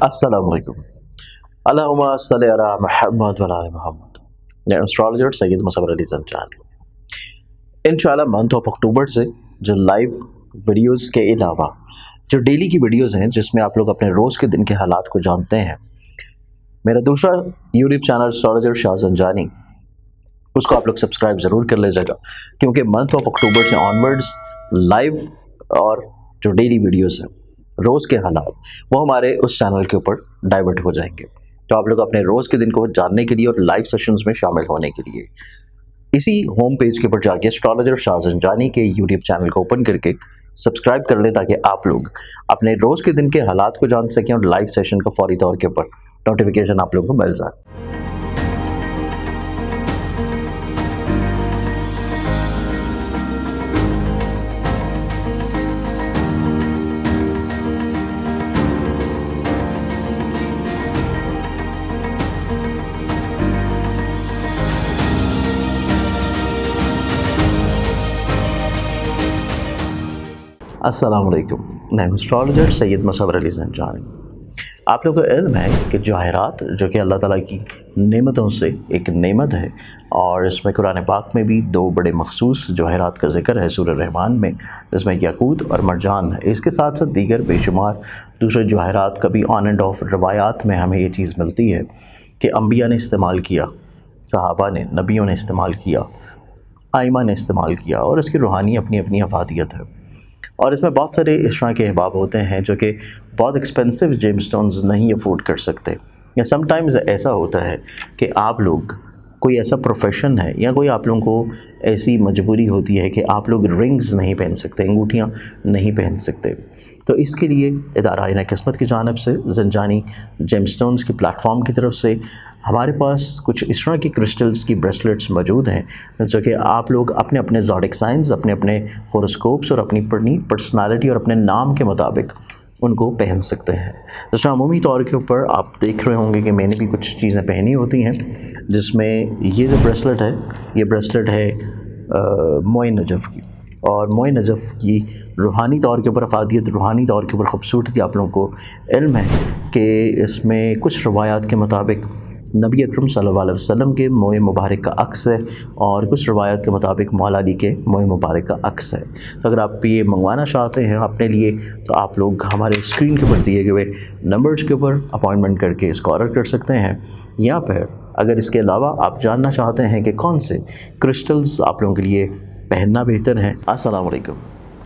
अस्सलाम वालेकुम। अल्लाहुम्मा सल्लि अला मुहम्मद व अला आलि मुहम्मद। मैं एस्ट्रोलॉजर सैयद मुसव्वर अली ज़ंजानी। इंशाल्लाह मंथ ऑफ अक्टूबर से जो लाइव वीडियोस के अलावा जो डेली की वीडियोस हैं जिसमें आप लोग अपने रोज़ के दिन के हालात को जानते हैं, मेरा दूसरा YouTube channel astrologer Shah Zanjani, उसको आप लोग सब्सक्राइब ज़रूर कर लीजिएगा, क्योंकि मंथ ऑफ अक्टूबर से ऑनवर्ड्स लाइव और जो डेली वीडियोस हैं रोज़ के हालात वो हमारे उस चैनल के ऊपर डाइवर्ट हो जाएंगे। तो आप लोग अपने रोज़ के दिन को जानने के लिए और लाइव सेशंस में शामिल होने के लिए इसी होम पेज के ऊपर जाके एस्ट्रोलॉजर शाह ज़ंजानी के यूट्यूब चैनल को ओपन करके सब्सक्राइब कर लें, ताकि आप लोग अपने रोज़ के दिन के हालात को जान सकें और लाइव सेशन का फौरी तौर के ऊपर नोटिफिकेशन आप लोगों को मिल जाए। अस्सलाम वालेकुम। मैं एस्ट्रोलॉजर सैयद मुसव्वर अली ज़ंजानी। आप लोगों को इल्म है कि जवाहरात जो कि अल्लाह ताला की नेमतों से एक नेमत है, और इसमें कुरान पाक में भी दो बड़े मखसूस जवाहरात का जिक्र है सूरह रहमान में, जिसमें याकूत और मरजान है। इसके साथ साथ दीगर बेशुमार दूसरे जवाहरात का भी ऑन एंड ऑफ रवायात में हमें ये चीज़ मिलती है कि अम्बिया ने इस्तेमाल किया, सहाबा ने, नबियों ने इस्तेमाल किया, आइमा ने इस्तेमाल किया, और इसकी रूहानी अपनी अपनी अफादियत है। और इसमें बहुत सारे इस तरह के अहबाब होते हैं जो कि बहुत एक्सपेंसिव जेमस्टोन्स नहीं अफोर्ड कर सकते, या समटाइम्स ऐसा होता है कि आप लोग कोई ऐसा प्रोफेशन है या कोई आप लोगों को ऐसी मजबूरी होती है कि आप लोग रिंग्स नहीं पहन सकते, अंगूठियाँ नहीं पहन सकते। तो इसके लिए इदारा आईना किस्मत की जानिब से ज़ंजानी जेमस्टोन्स की प्लेटफॉर्म की तरफ से हमारे पास कुछ इस तरह की क्रिस्टल्स की ब्रेसलेट्स मौजूद हैं जो कि आप लोग अपने अपने ज़ोडिक साइंस, अपने अपने होरोस्कोप्स और अपनी पर्सनालिटी और अपने नाम के मुताबिक उनको पहन सकते हैं। जिस तरह अमूमी तौर के ऊपर आप देख रहे होंगे कि मैंने भी कुछ चीज़ें पहनी होती हैं, जिसमें ये जो ब्रेसलेट है, ये ब्रेसलेट है मोए नजफ़ की, और मोए नजफ़ की रूहानी तौर के ऊपर अफादियत, रूहानी तौर के ऊपर ख़ूबसूरती आप लोगों को इल्म है कि इसमें कुछ रवायात के मुताबिक नबी अकरम सल्लल्लाहु अलैहि वसल्लम के मोए मुबारक का अक्स है, और कुछ रवायत के मुताबिक मौला अली के मोए मुबारक का अक्स है। तो अगर आप ये मंगवाना चाहते हैं अपने लिए, तो आप लोग हमारे स्क्रीन के ऊपर दिए गए नंबर्स के ऊपर अपॉइंटमेंट करके इसको ऑर्डर कर सकते हैं। या फिर अगर इसके अलावा आप जानना चाहते हैं कि कौन से क्रिस्टल्स आप लोगों के लिए पहनना बेहतर है। अस्सलाम वालेकुम।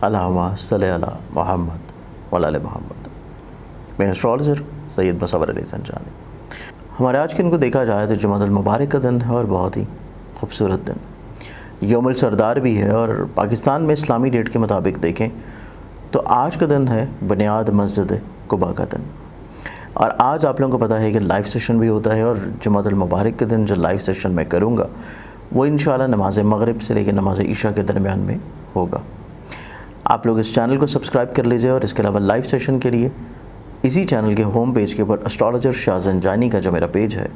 अल्लाहुम्मा सल्लि अला मुहम्मद व अला आलि मुहम्मद। मैं एस्ट्रोलॉजर सैयद मुसव्वर अली ज़ंजानी। हमारे आज के दिन को देखा जाए तो जुमादुल मुबारक का दिन है और बहुत ही खूबसूरत दिन, यौमुल सरदार भी है, और पाकिस्तान में इस्लामी डेट के मुताबिक देखें तो आज का दिन है बुनियाद मस्जिद कुबा का दिन। और आज आप लोगों को पता है कि लाइव सेशन भी होता है, और जुमादुल मुबारक के दिन जो लाइव सेशन मैं करूँगा वो इंशाल्लाह नमाज मगरिब से लेकर नमाज ईशा के दरमियान में होगा। आप लोग इस चैनल को सब्सक्राइब कर लीजिए, और इसके अलावा लाइव सेशन के लिए इसी चैनल के होम पेज के ऊपर एस्ट्रोलॉजर शाह ज़ंजानी का जो मेरा पेज है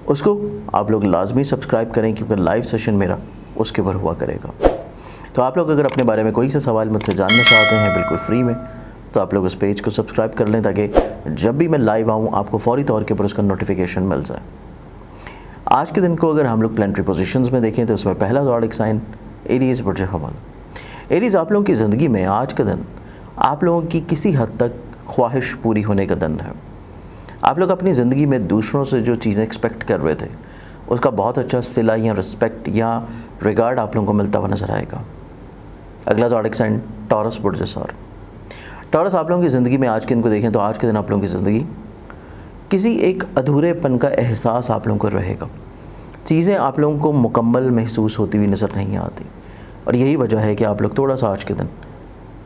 उसको आप लोग लाजमी सब्सक्राइब करें, क्योंकि लाइव सेशन मेरा उसके ऊपर हुआ करेगा। तो आप लोग अगर अपने बारे में कोई सा सवाल मुझसे जानना चाहते हैं बिल्कुल फ्री में, तो आप लोग उस पेज को सब्सक्राइब कर लें, ताकि जब भी मैं लाइव आऊँ आपको फ़ौरी तौर के ऊपर उसका नोटिफिकेशन मिल जाए। आज के दिन को अगर हम लोग प्लानिटरी पोजीशंस में देखें तो उसमें पहला ज़ोडिक साइन एरीज़ बुर्ज हमल। एरीज़ आप लोगों की ज़िंदगी में आज का दिन आप लोगों की किसी हद तक ख्वाहिश पूरी होने का दिन है। आप लोग अपनी ज़िंदगी में दूसरों से जो चीज़ें एक्सपेक्ट कर रहे थे उसका बहुत अच्छा सिला या रिस्पेक्ट या रिगार्ड आप लोगों को मिलता हुआ नज़र आएगा। अगला ज़ोडिक साइन टॉरस बुर्ज सौर। टॉरस आप लोगों की ज़िंदगी में आज के दिन को देखें तो आज के दिन आप लोगों की ज़िंदगी किसी एक अधूरेपन का एहसास आप लोगों को रहेगा। चीज़ें आप लोगों को मुकम्मल महसूस होती हुई नज़र नहीं आती, और यही वजह है कि आप लोग थोड़ा सा आज के दिन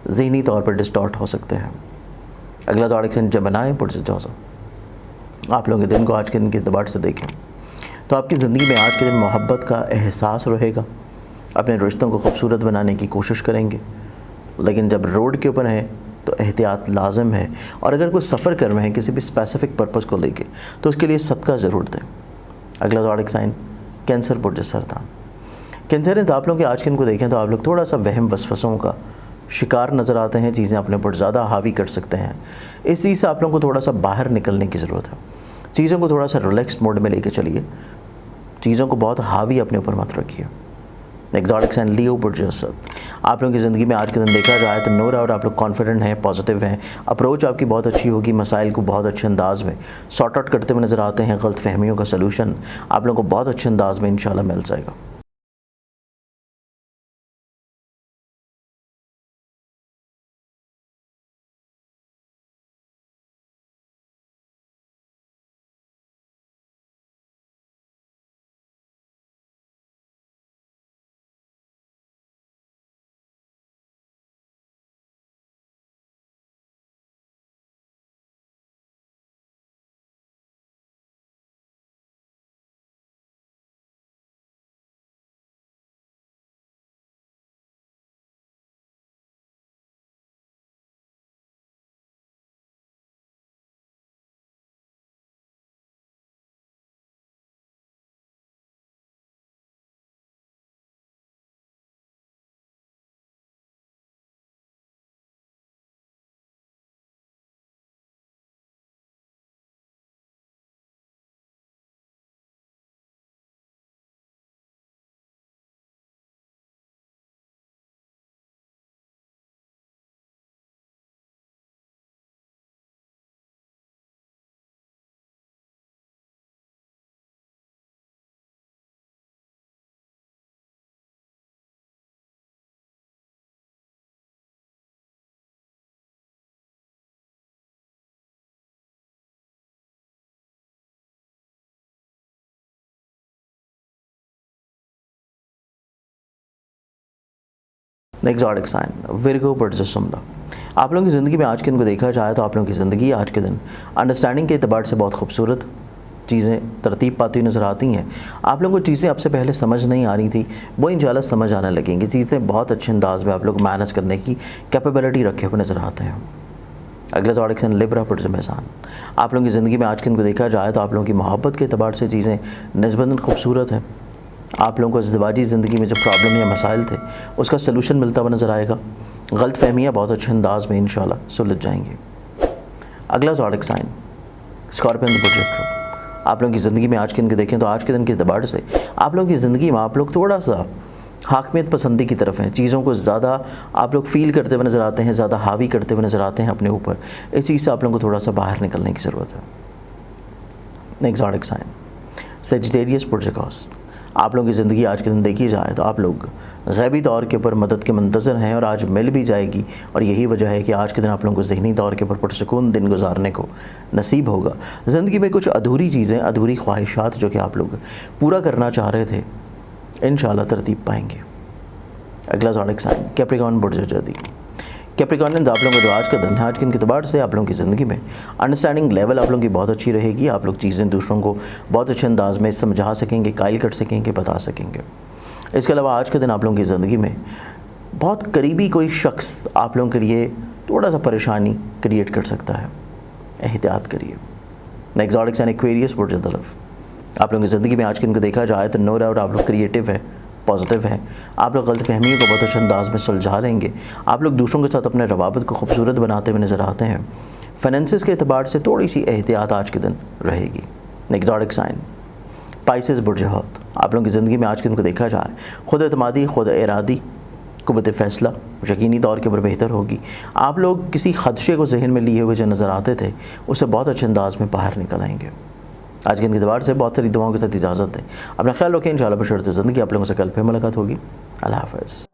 ज़हनी तौर पर डिस्टॉर्ट हो सकते हैं। अगला ज़ोडिक साइन जमनाई बुर्ज जौज़ा। आप लोगों के दिन को आज के दिन के एतबार से देखें तो आपकी ज़िंदगी में आज के दिन मोहब्बत का एहसास रहेगा। अपने रिश्तों को खूबसूरत बनाने की कोशिश करेंगे, लेकिन जब रोड के ऊपर हैं तो एहतियात लाजम है, और अगर कोई सफ़र कर रहे हैं किसी भी स्पेसिफ़िक पर्पज़ को लेके तो उसके लिए सदका ज़रूर दें। अगला ज़ोडिक साइन कैंसर बुर्ज सरतान। कैंसर आप लोगों के आज के दिन को देखें तो आप लोग थोड़ा सा वहम वसवसों का शिकार नज़र आते हैं, चीज़ें अपने ऊपर ज़्यादा हावी कर सकते हैं। इस चीज़ से आप लोगों को थोड़ा सा बाहर निकलने की ज़रूरत है। चीज़ों को थोड़ा सा रिलैक्स्ड मोड में लेके चलिए, चीज़ों को बहुत हावी अपने ऊपर मत रखिए। एग्जॉटिक साइन लियो बुर्ज असद, आप लोगों की ज़िंदगी में आज के दिन देखा जाए तो नो डाउट आप लोग कॉन्फिडेंट हैं, पॉजिटिव हैं, अप्रोच आपकी बहुत अच्छी होगी, मसाइल को बहुत अच्छे अंदाज़ में सॉर्ट आउट करते हुए नज़र आते हैं। गलत फहमियों का सलूशन आप लोगों को बहुत अच्छे अंदाज़ में इंशाल्लाह मिल जाएगा। एग्जॉटिक साइन विर्गो बर्जसुमला, आप लोगों की ज़िंदगी में आज के दिन को देखा जाए तो आप लोगों की ज़िंदगी आज के दिन अंडरस्टैंडिंग के अतबार से बहुत खूबसूरत चीज़ें तरतीब पाती हुई नज़र आती हैं। आप लोगों को चीज़ें आपसे पहले समझ नहीं आ रही थी, वो इंशाल्लाह समझ आने लगेंगी। चीज़ें बहुत अच्छे अंदाज में आप लोग मैनेज करने की कैपेबिलिटी रखे हुए नज़र आते हैं। अगला ज़ोडिक साइन लिब्रा पुरज़मेज़ान, आप लोगों की ज़िंदगी में आज के दिन को देखा जाए तो आप लोगों की मोहब्बत के अतबार से चीज़ें निस्बतन खूबसूरत हैं। आप लोगों को इज़्दिवाजी ज़िंदगी में जो प्रॉब्लम या मसाइल थे उसका सलूशन मिलता हुआ नज़र आएगा। गलत फहमियाँ बहुत अच्छे अंदाज में इंशाल्लाह सुलझ जाएंगी। अगला ज़ोडिक साइन स्कॉर्पियन बुर्ज, आप लोगों की ज़िंदगी में आज के दिन के देखें तो आज के दिन के अतबार से आप लोगों की ज़िंदगी में आप लोग थोड़ा सा हाकमियत पसंदी की तरफ हैं। चीज़ों को ज़्यादा आप लोग फ़ील करते हुए नज़र आते हैं, ज़्यादा हावी करते हुए नज़र आते हैं अपने ऊपर। इस चीज़ से आप लोगों को थोड़ा सा बाहर निकलने की ज़रूरत है। एग्जॉटिक साइन सेजिटेरियस पुरजकॉस, आप लोगों की ज़िंदगी आज के दिन देखी जाए तो आप लोग ग़ैबी तौर के ऊपर मदद के मंतज़र हैं और आज मिल भी जाएगी। और यही वजह है कि आज के दिन आप लोगों को ज़हनी तौर के ऊपर पुरसुकून दिन गुजारने को नसीब होगा। ज़िंदगी में कुछ अधूरी चीज़ें, अधूरी ख्वाहिशात जो कि आप लोग पूरा करना चाह रहे थे, इंशाल्लाह तरतीब पाएंगे। अगला ज़ोडिक साइन कैप्रिकॉर्न बुर्ज जदी, कैप्रिकॉर्नियंस, आप लोगों का जो आज का दिन है, आज के दिन के अतबार से आप लोगों की ज़िंदगी में अंडरस्टैंडिंग लेवल आप लोगों की बहुत अच्छी रहेगी। आप लोग चीज़ें दूसरों को बहुत अच्छे अंदाज में समझा सकेंगे, कायल कर सकेंगे, बता सकेंगे। इसके अलावा आज के दिन आप लोगों की ज़िंदगी में बहुत करीबी कोई शख्स आप लोगों के लिए थोड़ा सा परेशानी क्रिएट कर सकता है, एहतियात करिए। एग्जॉटिक साइन एक्वेरियस बुर्ज दलफ, आप लोगों की ज़िंदगी में आज के दिन को देखा जाए तो नो डाउट आप लोग क्रिएटिव है, पॉजिटिव है। आप लोग गलत फहमियों को बहुत अच्छे अंदाज में सुलझा लेंगे। आप लोग दूसरों के साथ अपने रवाबत को खूबसूरत बनाते हुए नज़र आते हैं। फाइनेंसिस के अतबार से थोड़ी सी एहतियात आज के दिन रहेगी। एग्जॉटिक साइन पाइसेस बुर्ज हौत, आप लोगों की ज़िंदगी में आज के दिन को देखा जाए खुद एतमादी, खुद इरादी, कुव्वत फ़ैसला यकीनी तौर के ऊपर बेहतर होगी। आप लोग किसी खदशे को जहन में लिए हुए जो नज़र आते थे उससे बहुत अच्छे अंदाज में बाहर निकल आएंगे। आज के दिन के अतबार से बहुत सारी दुआओं के साथ इजाज़त दें। अपना ख्याल रखें। इंशाल्लाह बशर्ते ज़िंदगी आप लोगों से कल फिर मुलाकात होगी। अल्लाह हाफ़िज़।